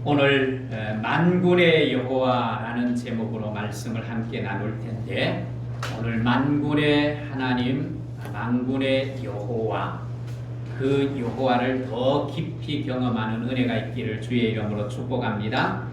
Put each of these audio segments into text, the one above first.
오늘 만군의 여호와라는 제목으로 말씀을 함께 나눌 텐데, 오늘 만군의 하나님, 만군의 여호와, 그 여호와를 더 깊이 경험하는 은혜가 있기를 주의 이름으로 축복합니다.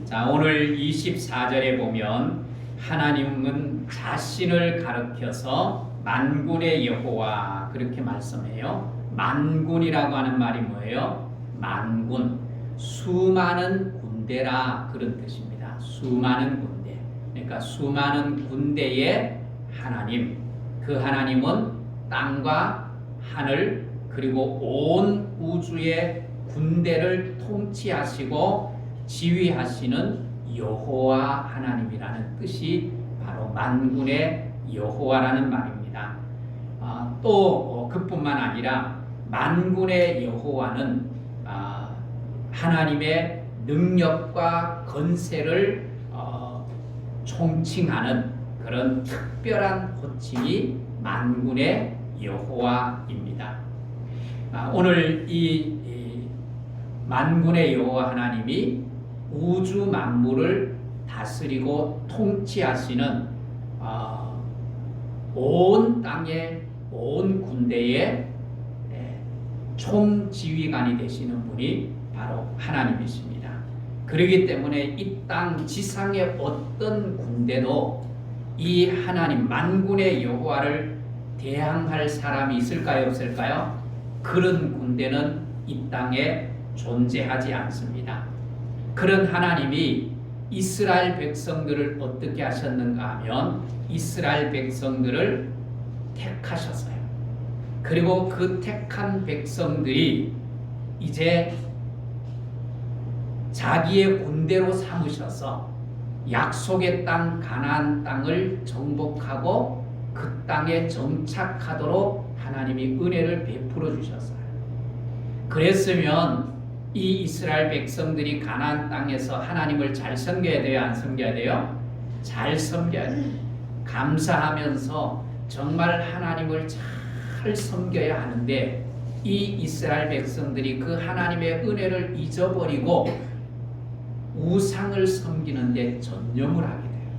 자, 오늘 24절에 보면 하나님은 자신을 가리켜서 만군의 여호와 그렇게 말씀해요. 만군이라고 하는 말이 뭐예요? 만군, 수많은 군대라 그런 뜻입니다. 수많은 군대. 그러니까 수많은 군대의 하나님. 그 하나님은 땅과 하늘 그리고 온 우주의 군대를 통치하시고 지휘하시는 여호와 하나님이라는 뜻이 바로 만군의 여호와라는 말입니다. 또 그뿐만 아니라 만군의 여호와는 하나님의 능력과 건세를 총칭하는 그런 특별한 호칭이 만군의 여호와입니다. 오늘 이 만군의 여호와 하나님이 우주 만물을 다스리고 통치하시는 온 땅의 온 군대의 총지휘관이 되시는 분이 바로 하나님이십니다. 그렇기 때문에 이 땅 지상의 어떤 군대도 이 하나님 만군의 여호와를 대항할 사람이 있을까요, 없을까요? 그런 군대는 이 땅에 존재하지 않습니다. 그런 하나님이 이스라엘 백성들을 어떻게 하셨는가 하면 이스라엘 백성들을 택하셨어요. 그리고 그 택한 백성들이 이제 자기의 군대로 삼으셔서 약속의 땅 가나안 땅을 정복하고 그 땅에 정착하도록 하나님이 은혜를 베풀어 주셨어요. 그랬으면 이 이스라엘 백성들이 가나안 땅에서 하나님을 잘 섬겨야 돼요, 안 섬겨야 돼요? 잘 섬겨야 돼요. 감사하면서 정말 하나님을 잘 섬겨야 하는데 이 이스라엘 백성들이 그 하나님의 은혜를 잊어버리고 우상을 섬기는데 전념을 하게 돼요.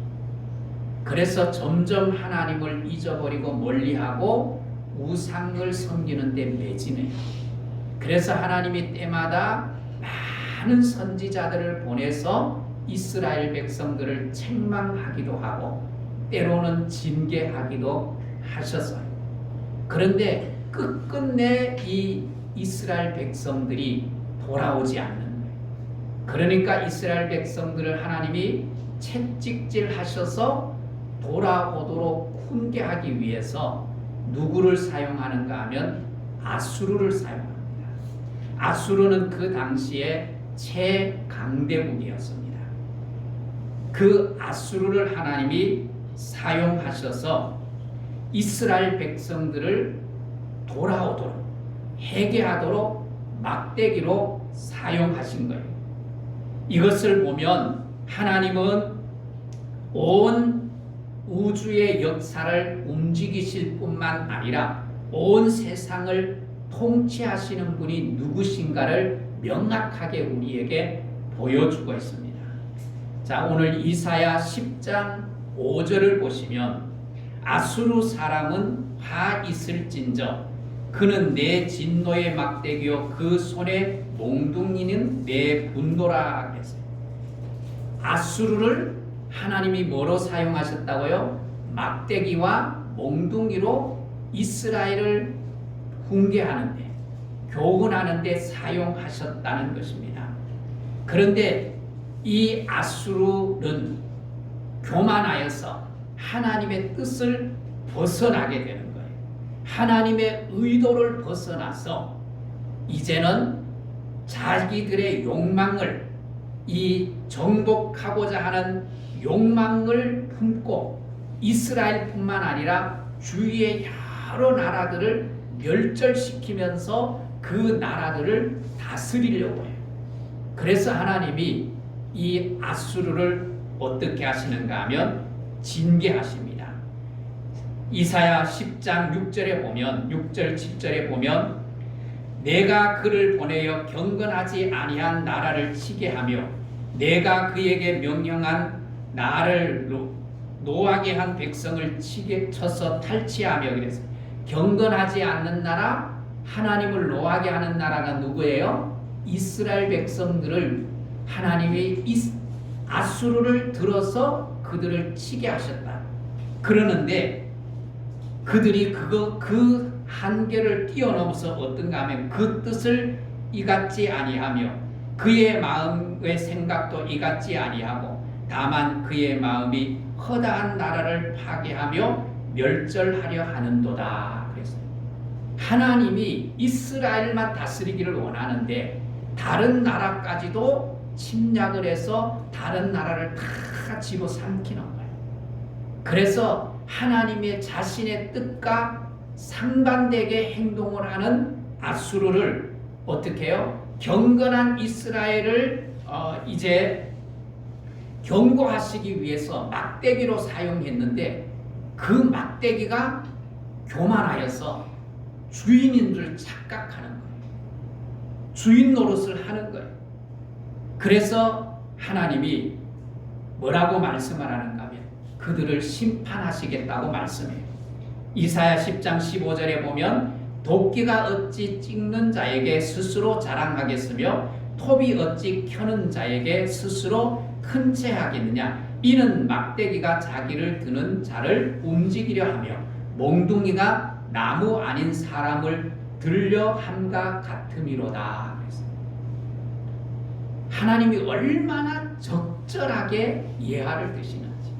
그래서 점점 하나님을 잊어버리고 멀리하고 우상을 섬기는데 매진해요. 그래서 하나님이 때마다 많은 선지자들을 보내서 이스라엘 백성들을 책망하기도 하고 때로는 징계하기도 하셨어요. 그런데 끝끝내 이 이스라엘 백성들이 돌아오지 않는 거예요. 그러니까 이스라엘 백성들을 하나님이 채찍질 하셔서 돌아오도록 훈계하기 위해서 누구를 사용하는가 하면 아수르를 사용합니다. 아수르는 그 당시에 최강대국이었습니다. 그 아수르를 하나님이 사용하셔서 이스라엘 백성들을 돌아오도록 회개하도록 막대기로 사용하신 거예요. 이것을 보면 하나님은 온 우주의 역사를 움직이실 뿐만 아니라 온 세상을 통치하시는 분이 누구신가를 명확하게 우리에게 보여주고 있습니다. 자, 오늘 이사야 10장 5절을 보시면 아수르 사람은 화 있을진저 그는 내 진노의 막대기요 그 손에 몽둥이는 내 분노라 했어요. 아수르를 하나님이 뭐로 사용하셨다고요? 막대기와 몽둥이로 이스라엘을 훈계하는데 교훈하는데 사용하셨다는 것입니다. 그런데 이 아수르는 교만하여서 하나님의 뜻을 벗어나게 되는 거예요. 하나님의 의도를 벗어나서 이제는 자기들의 욕망을 이 정복하고자 하는 욕망을 품고 이스라엘뿐만 아니라 주위의 여러 나라들을 멸절시키면서 그 나라들을 다스리려고 해요. 그래서 하나님이 이 아수르를 어떻게 하시는가 하면 징계하십니다. 이사야 10장 6절에 보면 6절 7절에 보면 내가 그를 보내어 경건하지 아니한 나라를 치게 하며 내가 그에게 명령한 나를 노하게 한 백성을 쳐서 탈취하며. 그래서 경건하지 않는 나라, 하나님을 노하게 하는 나라가 누구예요? 이스라엘 백성들을 하나님이 아수르를 들어서 그들을 치게 하셨다. 그러는데 그들이 그 한계를 뛰어넘어서 어떤가 하면 그 뜻을 이같지 아니하며 그의 마음의 생각도 이같지 아니하고 다만 그의 마음이 허다한 나라를 파괴하며 멸절하려 하는도다. 그랬어요. 하나님이 이스라엘만 다스리기를 원하는데 다른 나라까지도 침략을 해서 다른 나라를 다 집어삼키는 거예요. 그래서 하나님의 자신의 뜻과 상반되게 행동을 하는 아수르를 어떻게 해요? 경건한 이스라엘을 이제 경고하시기 위해서 막대기로 사용했는데 그 막대기가 교만하여서 주인인 줄 착각하는 거예요. 주인 노릇을 하는 거예요. 그래서 하나님이 뭐라고 말씀을 하는가 하면 그들을 심판하시겠다고 말씀해요. 이사야 10장 15절에 보면 도끼가 어찌 찍는 자에게 스스로 자랑하겠으며 톱이 어찌 켜는 자에게 스스로 큰 채 하겠느냐. 이는 막대기가 자기를 드는 자를 움직이려 하며 몽둥이가 나무 아닌 사람을 들려 함과 같음이로다. 하나님이 얼마나 적절하게 예화를 드시는지.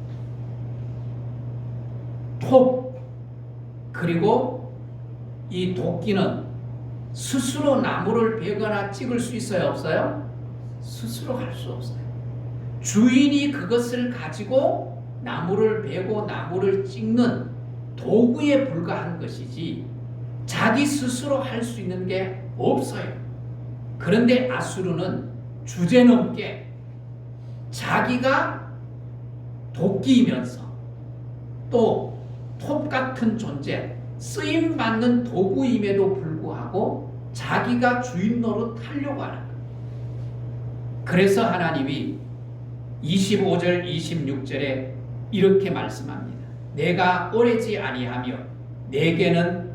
톱 그리고 이 도끼는 스스로 나무를 베거나 찍을 수 있어요? 없어요? 스스로 할 수 없어요. 주인이 그것을 가지고 나무를 베고 나무를 찍는 도구에 불과한 것이지 자기 스스로 할 수 있는 게 없어요. 그런데 아수르는 주제넘게 자기가 도끼이면서 또 톱 같은 존재, 쓰임받는 도구임에도 불구하고 자기가 주인 노릇하려고 하는 거예요. 그래서 하나님이 25절 26절에 이렇게 말씀합니다. 내가 오래지 아니하며 내게는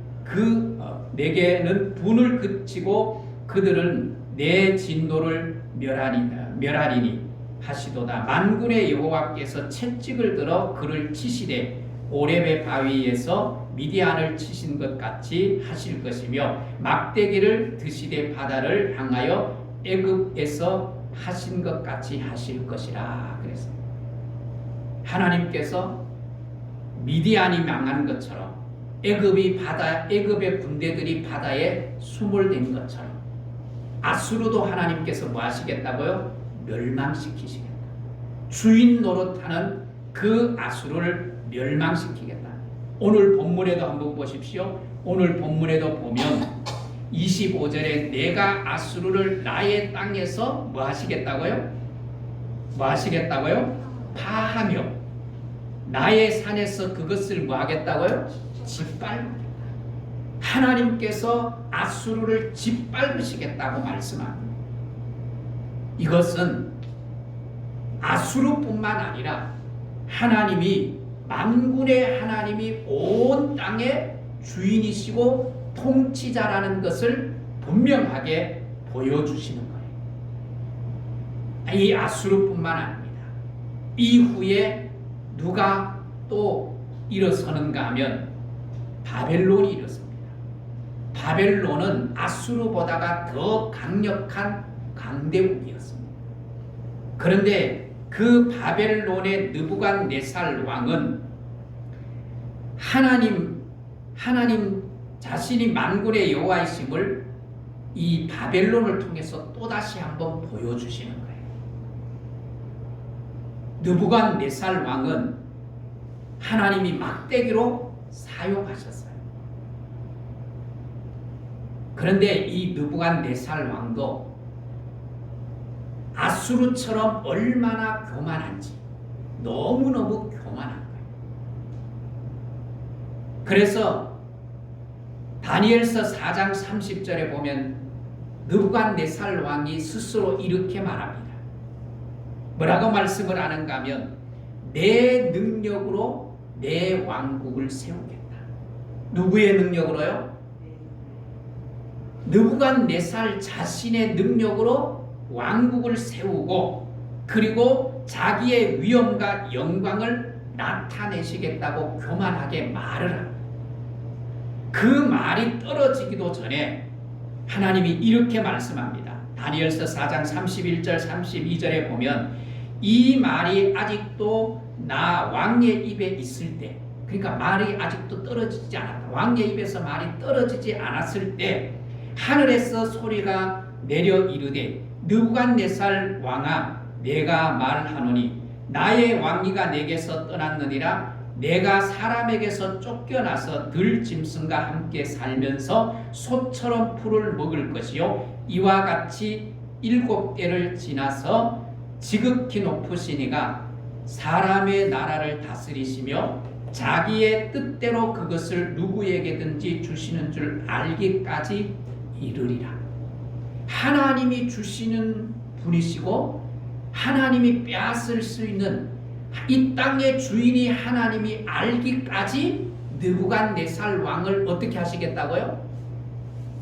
분을 그치고 그들은 내 진노를 멸하리니 하시도다. 만군의 여호와께서 채찍을 들어 그를 치시되 오렙의 바위에서 미디안을 치신 것 같이 하실 것이며 막대기를 드시되 바다를 향하여 애굽에서 하신 것 같이 하실 것이라. 그래서 하나님께서 미디안이 망한 것처럼 애굽의 군대들이 바다에 수몰된 것처럼 아수르도 하나님께서 뭐 하시겠다고요? 멸망시키시겠다. 주인 노릇하는 그 아수르를 멸망시키겠다. 오늘 본문에도 한번 보십시오. 오늘 본문에도 보면 25절에 내가 아수르를 나의 땅에서 뭐 하시겠다고요? 뭐 하시겠다고요? 파하며 나의 산에서 그것을 뭐 하겠다고요? 짓밟겠다. 하나님께서 아수르를 짓밟으시겠다고 말씀합니다. 이것은 아수르뿐만 아니라 하나님이 만군의 하나님이 온 땅의 주인이시고 통치자라는 것을 분명하게 보여주시는 거예요. 이 아수르뿐만 아닙니다. 이후에 누가 또 일어서는가 하면 바벨론이 일어섭니다. 바벨론은 아수르보다가 더 강력한 강대국이었습니다. 그런데 그 바벨론의 느부갓네살 왕은 하나님 자신이 만군의 여호와이심을 이 바벨론을 통해서 또다시 한번 보여주시는 거예요. 느부갓네살 왕은 하나님이 막대기로 사용하셨어요. 그런데 이 느부갓네살 왕도 아수르처럼 얼마나 교만한지 너무너무 교만한 거예요. 그래서 다니엘서 4장 30절에 보면 느부갓네살 왕이 스스로 이렇게 말합니다. 뭐라고 말씀을 하는가 하면 내 능력으로 내 왕국을 세우겠다. 누구의 능력으로요? 느부갓네살 자신의 능력으로 왕국을 세우고 그리고 자기의 위엄과 영광을 나타내시겠다고 교만하게 말을 합니다. 그 말이 떨어지기도 전에 하나님이 이렇게 말씀합니다. 다니엘서 4장 31절 32절에 보면 이 말이 아직도 나 왕의 입에 있을 때, 그러니까 말이 아직도 떨어지지 않았다. 왕의 입에서 말이 떨어지지 않았을 때 하늘에서 소리가 내려 이르되 느부갓네살 왕아 내가 말하노니 나의 왕위가 내게서 떠났느니라. 내가 사람에게서 쫓겨나서 들짐승과 함께 살면서 소처럼 풀을 먹을 것이요 이와 같이 7때를 지나서 지극히 높으시니가 사람의 나라를 다스리시며 자기의 뜻대로 그것을 누구에게든지 주시는 줄 알기까지 이르리라. 하나님이 주시는 분이시고 하나님이 빼앗을 수 있는 이 땅의 주인이 하나님이 알기까지 느부갓네살 왕을 어떻게 하시겠다고요?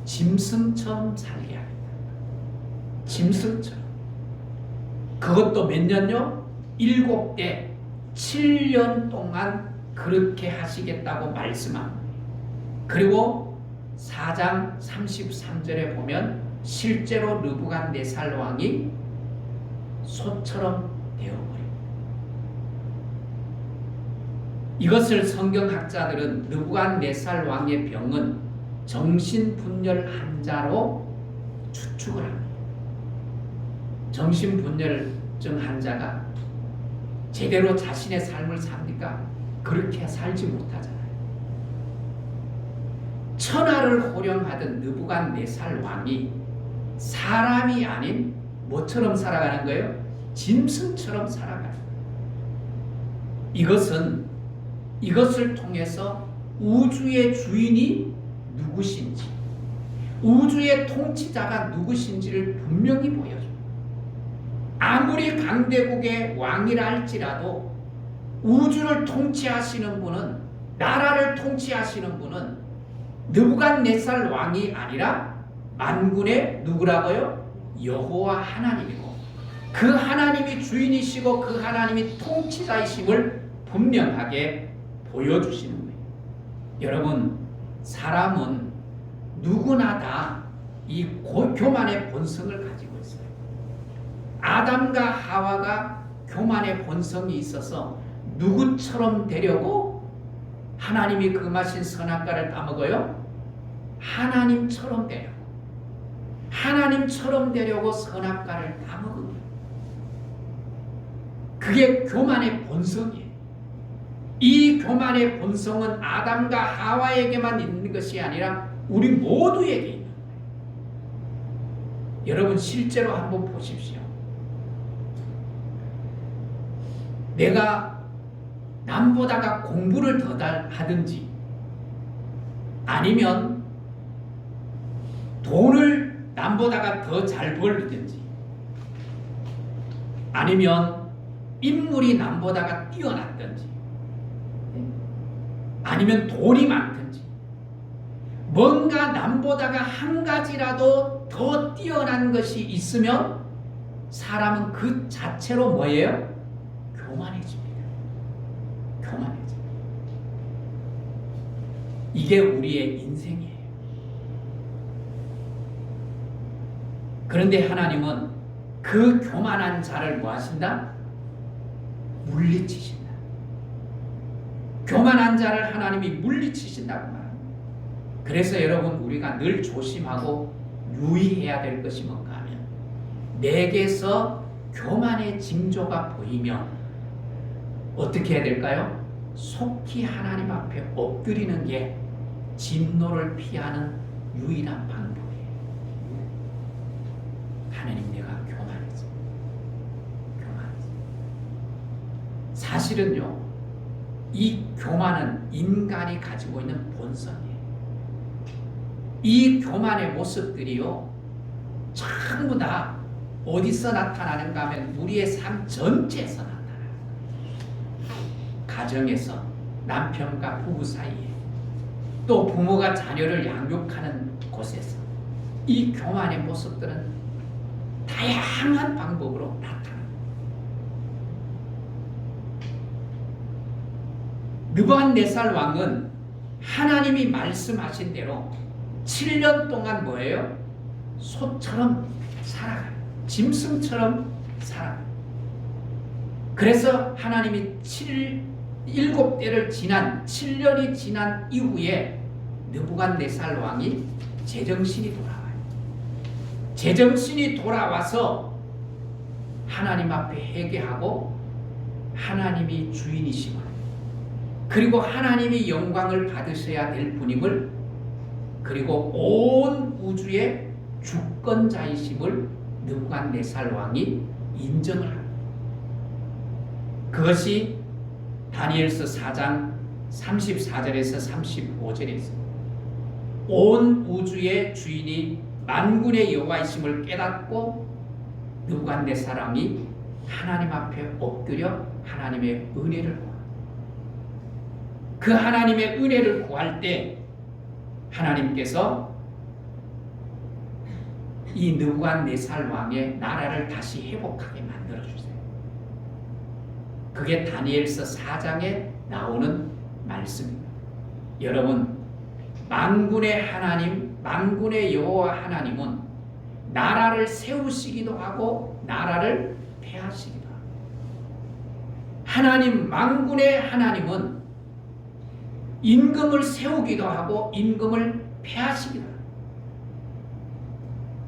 짐승처럼 살게 하겠다. 짐승처럼. 그것도 몇 년요? 7때 7년 동안 그렇게 하시겠다고 말씀합니다. 그리고 4장 33절에 보면 실제로 느부갓네살 왕이 소처럼 되어버립니다. 이것을 성경학자들은 느부갓네살 왕의 병은 정신분열 환자로 추측을 합니다. 정신분열증 환자가 제대로 자신의 삶을 삽니까? 그렇게 살지 못하잖아요. 천하를 호령하던 느부갓네살 왕이 사람이 아닌 뭐처럼 살아가는 거예요? 짐승처럼 살아가는 거예요. 이것을 통해서 우주의 주인이 누구신지, 우주의 통치자가 누구신지를 분명히 보여줍니다. 아무리 강대국의 왕이라 할지라도 우주를 통치하시는 분은, 나라를 통치하시는 분은 느부갓네살 왕이 아니라 만군의 누구라고요? 여호와 하나님이고 그 하나님이 주인이시고 그 하나님이 통치자이심을 분명하게 보여주시는 거예요. 여러분, 사람은 누구나 다 이 교만의 본성을 가지고 있어요. 아담과 하와가 교만의 본성이 있어서 누구처럼 되려고 하나님이 금하신 선악과를 따먹어요? 하나님처럼 되려고. 하나님처럼 되려고 선악과를 따먹은 거예요. 그게 교만의 본성이에요. 이 교만의 본성은 아담과 하와에게만 있는 것이 아니라 우리 모두에게 있는 거예요. 여러분 실제로 한번 보십시오. 내가 남보다가 공부를 더 하든지 아니면 돈을 남보다가 더 잘 벌든지 아니면 인물이 남보다가 뛰어났든지 아니면 돈이 많든지 뭔가 남보다가 한 가지라도 더 뛰어난 것이 있으면 사람은 그 자체로 뭐예요? 교만해집니다. 교만해집니다. 이게 우리의 인생이에요. 그런데 하나님은 그 교만한 자를 뭐 하신다? 물리치신다. 교만한 자를 하나님이 물리치신다고 말합니다. 그래서 여러분 우리가 늘 조심하고 유의해야 될 것이 뭔가 하면 내게서 교만의 징조가 보이면 어떻게 해야 될까요? 속히 하나님 앞에 엎드리는 게 진노를 피하는 유일한 방법이에요. 하나님, 내가 교만했어. 사실은요, 이 교만은 인간이 가지고 있는 본성이에요. 이 교만의 모습들이요, 전부 다 어디서 나타나는가 하면 우리의 삶 전체에서 나타나요. 가정에서, 남편과 부부 사이에, 또 부모가 자녀를 양육하는 곳에서 이 교만의 모습들은 다양한 방법으로 나타납니다. 느부갓네살 왕은 하나님이 말씀하신 대로 7년 동안 뭐예요? 소처럼 살아가요. 짐승처럼 살아가요. 그래서 하나님이 7대를 지난 7년이 지난 이후에 느부갓네살 왕이 제정신이 돌아와요. 제정신이 돌아와서 하나님 앞에 회개하고 하나님이 주인이심을, 그리고 하나님이 영광을 받으셔야 될 분임을, 그리고 온 우주의 주권자이심을 느부갓네살 왕이 인정을 합니다. 그것이 다니엘서 4장 34절에서 35절에 있습니다. 온 우주의 주인이 만군의 여호와이심을 깨닫고 느부갓네살 왕이 하나님 앞에 엎드려 하나님의 은혜를 구합니다. 그 하나님의 은혜를 구할 때 하나님께서 이 느부갓네살 왕의 나라를 다시 회복하게 만들어주세요. 그게 다니엘서 4장에 나오는 말씀입니다. 여러분, 만군의 하나님, 만군의 여호와 하나님은 나라를 세우시기도 하고 나라를 폐하시기도 합니다. 하나님, 만군의 하나님은 임금을 세우기도 하고 임금을 폐하시기도 합니다.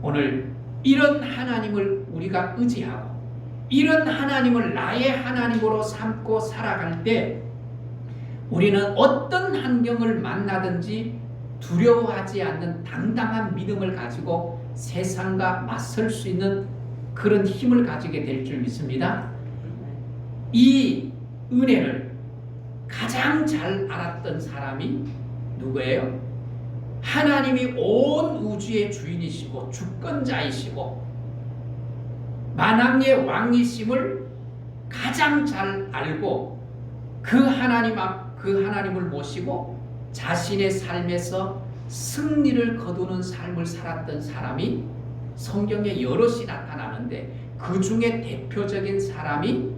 오늘 이런 하나님을 우리가 의지하고 이런 하나님을 나의 하나님으로 삼고 살아갈 때 우리는 어떤 환경을 만나든지 두려워하지 않는 당당한 믿음을 가지고 세상과 맞설 수 있는 그런 힘을 가지게 될 줄 믿습니다. 이 은혜를 가장 잘 알았던 사람이 누구예요? 하나님이 온 우주의 주인이시고 주권자이시고 만왕의 왕이심을 가장 잘 알고 그 하나님을 모시고 자신의 삶에서 승리를 거두는 삶을 살았던 사람이 성경에 여럿이 나타나는데 그 중에 대표적인 사람이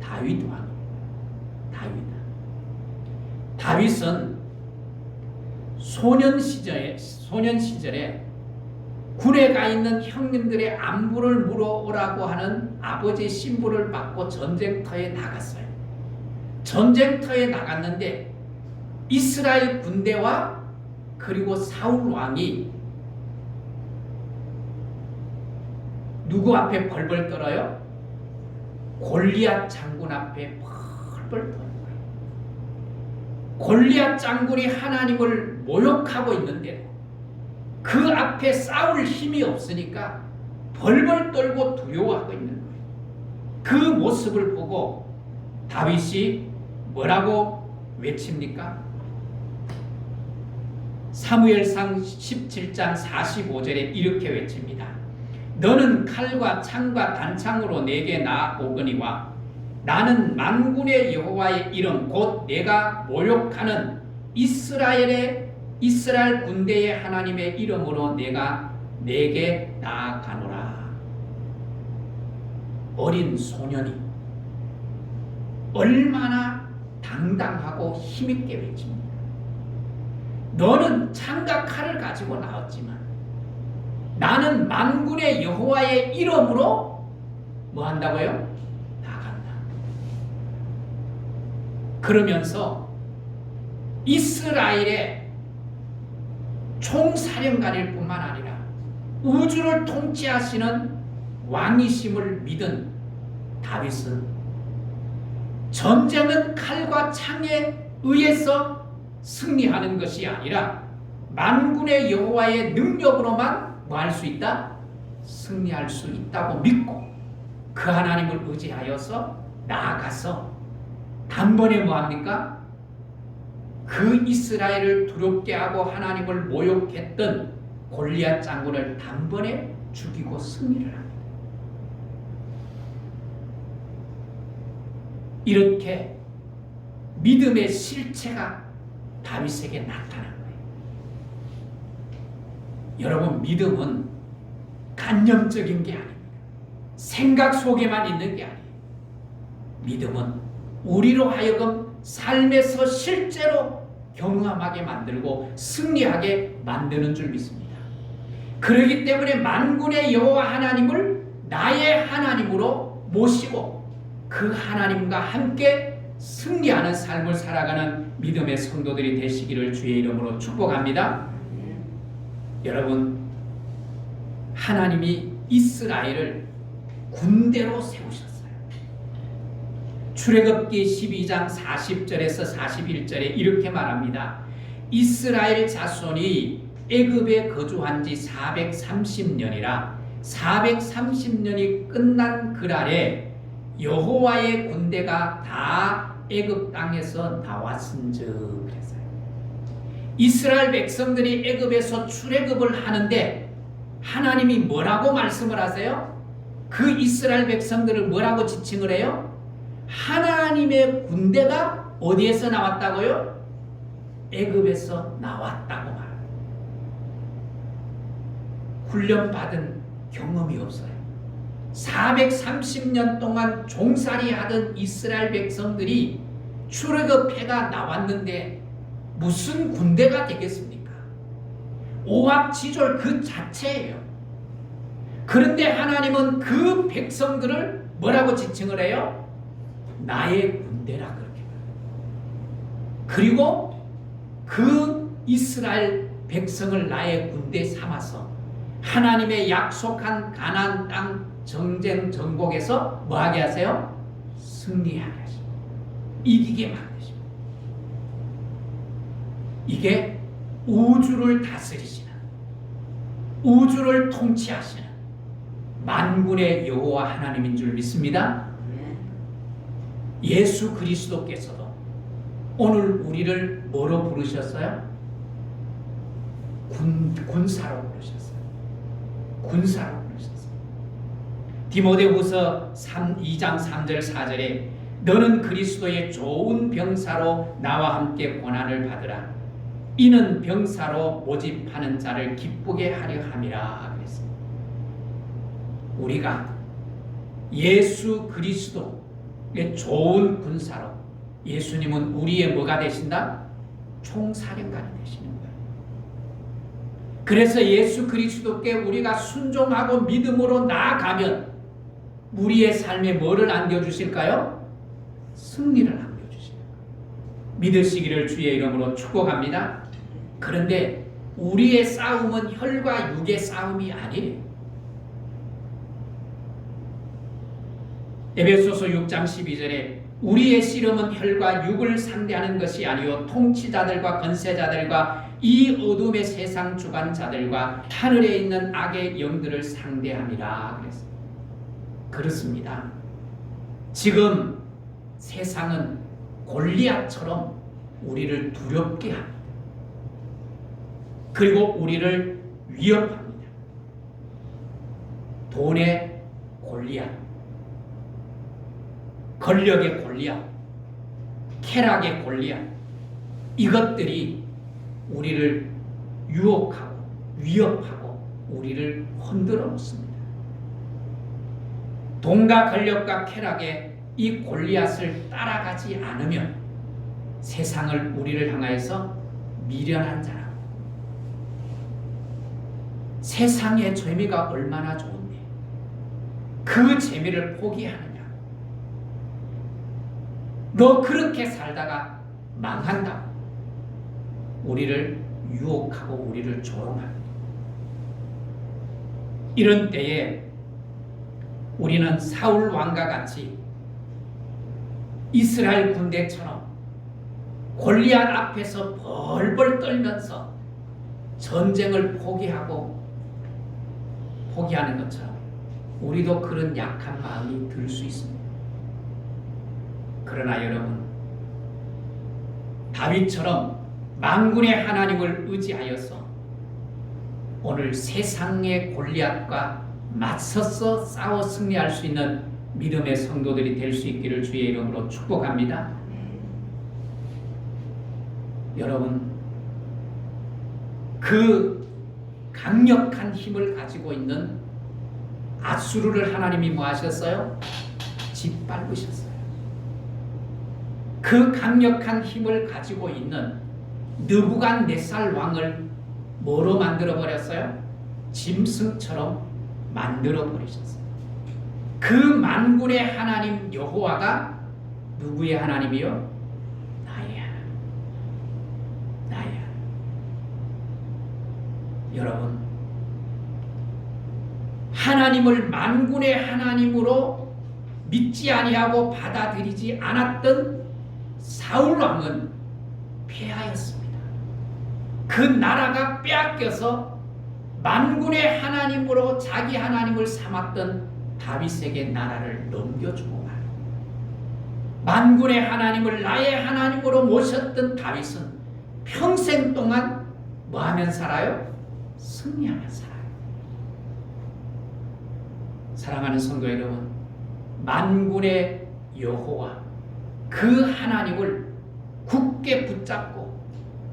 다윗 왕입니다. 다윗은 소년 시절에 굴에 가 있는 형님들의 안부를 물어오라고 하는 아버지의 신부를 받고 전쟁터에 나갔어요. 전쟁터에 나갔는데 이스라엘 군대와 그리고 사울 왕이 누구 앞에 벌벌 떨어요? 골리앗 장군 앞에 벌벌 떠는 거예요. 골리앗 장군이 하나님을 모욕하고 있는데 그 앞에 싸울 힘이 없으니까 벌벌 떨고 두려워하고 있는 거예요. 그 모습을 보고 다윗이 뭐라고 외칩니까? 사무엘상 17장 45절에 이렇게 외칩니다. 너는 칼과 창과 단창으로 내게 나아오거니와 나는 만군의 여호와의 이름 곧 내가 모욕하는 이스라엘 군대의 하나님의 이름으로 내가 내게 나아가노라. 어린 소년이 얼마나 당당하고 힘있게 외칩니다. 너는 창과 칼을 가지고 나왔지만 나는 만군의 여호와의 이름으로 뭐 한다고요? 나간다. 그러면서 이스라엘의 총사령관일 뿐만 아니라 우주를 통치하시는 왕이심을 믿은 다윗은 전쟁은 칼과 창에 의해서 승리하는 것이 아니라 만군의 여호와의 능력으로만 뭐 할 수 있다? 승리할 수 있다고 믿고 그 하나님을 의지하여서 나아가서 단번에 뭐 합니까? 그 이스라엘을 두렵게 하고 하나님을 모욕했던 골리앗 장군을 단번에 죽이고 승리를 합니다. 이렇게 믿음의 실체가 다윗에게 나타난 거예요. 여러분, 믿음은 간념적인 게 아닙니다. 생각 속에만 있는 게 아니에요. 믿음은 우리로 하여금 삶에서 실제로 경험하게 만들고 승리하게 만드는 줄 믿습니다. 그렇기 때문에 만군의 여호와 하나님을 나의 하나님으로 모시고 그 하나님과 함께 승리하는 삶을 살아가는 믿음의 성도들이 되시기를 주의 이름으로 축복합니다. 여러분, 하나님이 이스라엘을 군대로 세우셨어요. 출애굽기 12장 40절에서 41절에 이렇게 말합니다. 이스라엘 자손이 애굽에 거주한 지 430년이라 430년이 끝난 그날에 여호와의 군대가 다 애굽 땅에서 나왔은즉 그랬어요. 이스라엘 백성들이 애굽에서 출애굽을 하는데 하나님이 뭐라고 말씀을 하세요? 그 이스라엘 백성들을 뭐라고 지칭을 해요? 하나님의 군대가 어디에서 나왔다고요? 애굽에서 나왔다고 말합니다. 훈련받은 경험이 없어요. 430년 동안 종살이 하던 이스라엘 백성들이 출애굽해가 나왔는데 무슨 군대가 되겠습니까? 오합지졸 그 자체예요. 그런데 하나님은 그 백성들을 뭐라고 지칭을 해요? 나의 군대라 그렇게 말해요. 그리고 그 이스라엘 백성을 나의 군대 삼아서 하나님의 약속한 가나안 땅 정쟁 정복에서 뭐하게 하세요? 승리하게 하십니다. 이기게 만드십니다. 이게 우주를 다스리시는, 우주를 통치하시는 만군의 여호와 하나님인 줄 믿습니다. 예수 그리스도께서도 오늘 우리를 뭐로 부르셨어요? 군사로 부르셨어요. 군사로 부르셨어요. 디모데후서 2장 3절 4절에 너는 그리스도의 좋은 병사로 나와 함께 고난을 받으라. 이는 병사로 모집하는 자를 기쁘게 하려 함이라 그랬습니다. 우리가 예수 그리스도의 좋은 군사로, 예수님은 우리의 뭐가 되신다? 총사령관이 되시는 거예요. 그래서 예수 그리스도께 우리가 순종하고 믿음으로 나아가면 우리의 삶에 뭐를 안겨주실까요? 승리를 안겨주십니다. 믿으시기를 주의 이름으로 축복합니다. 그런데 우리의 싸움은 혈과 육의 싸움이 아니에요. 에베소서 6장 12절에 우리의 씨름은 혈과 육을 상대하는 것이 아니요 통치자들과 권세자들과 이 어둠의 세상 주관자들과 하늘에 있는 악의 영들을 상대함이라 그랬습니다. 그렇습니다. 지금 세상은 골리앗처럼 우리를 두렵게 합니다. 그리고 우리를 위협합니다. 돈의 골리앗, 권력의 골리앗, 쾌락의 골리앗, 이것들이 우리를 유혹하고 위협하고 우리를 흔들어 놓습니다. 돈과 권력과 쾌락의 이 골리앗을 따라가지 않으면 세상을 우리를 향하여서 미련한 자라고, 세상의 재미가 얼마나 좋은데 그 재미를 포기하느냐, 너 그렇게 살다가 망한다, 우리를 유혹하고 우리를 조롱합니다. 이런 때에 우리는 사울 왕과 같이 이스라엘 군대처럼 골리앗 앞에서 벌벌 떨면서 전쟁을 포기하는 것처럼 우리도 그런 약한 마음이 들 수 있습니다. 그러나 여러분, 다윗처럼 만군의 하나님을 의지하여서 오늘 세상의 골리앗과 맞서서 싸워 승리할 수 있는 믿음의 성도들이 될 수 있기를 주의 이름으로 축복합니다. 여러분, 그 강력한 힘을 가지고 있는 아수르를 하나님이 뭐 하셨어요? 짓밟으셨어요. 그 강력한 힘을 가지고 있는 느부갓네살 왕을 뭐로 만들어 버렸어요? 짐승처럼 만들어 버리셨어요. 그 만군의 하나님 여호와가 누구의 하나님이요? 나의 하나님. 나의 하나님. 여러분, 하나님을 만군의 하나님으로 믿지 아니하고 받아들이지 않았던 사울 왕은 패하였습니다. 그 나라가 빼앗겨서 만군의 하나님으로 자기 하나님을 삼았던 다윗에게 나라를 넘겨주고 말. 만군의 하나님을 나의 하나님으로 모셨던 다윗은 평생 동안 뭐하면 살아요? 승리하며 살아요. 사랑하는 성도 여러분, 만군의 여호와 그 하나님을 굳게 붙잡고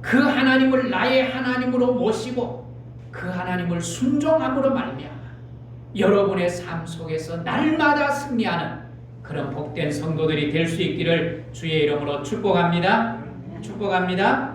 그 하나님을 나의 하나님으로 모시고 그 하나님을 순종함으로 말미암아 여러분의 삶 속에서 날마다 승리하는 그런 복된 성도들이 될 수 있기를 주의 이름으로 축복합니다. 축복합니다.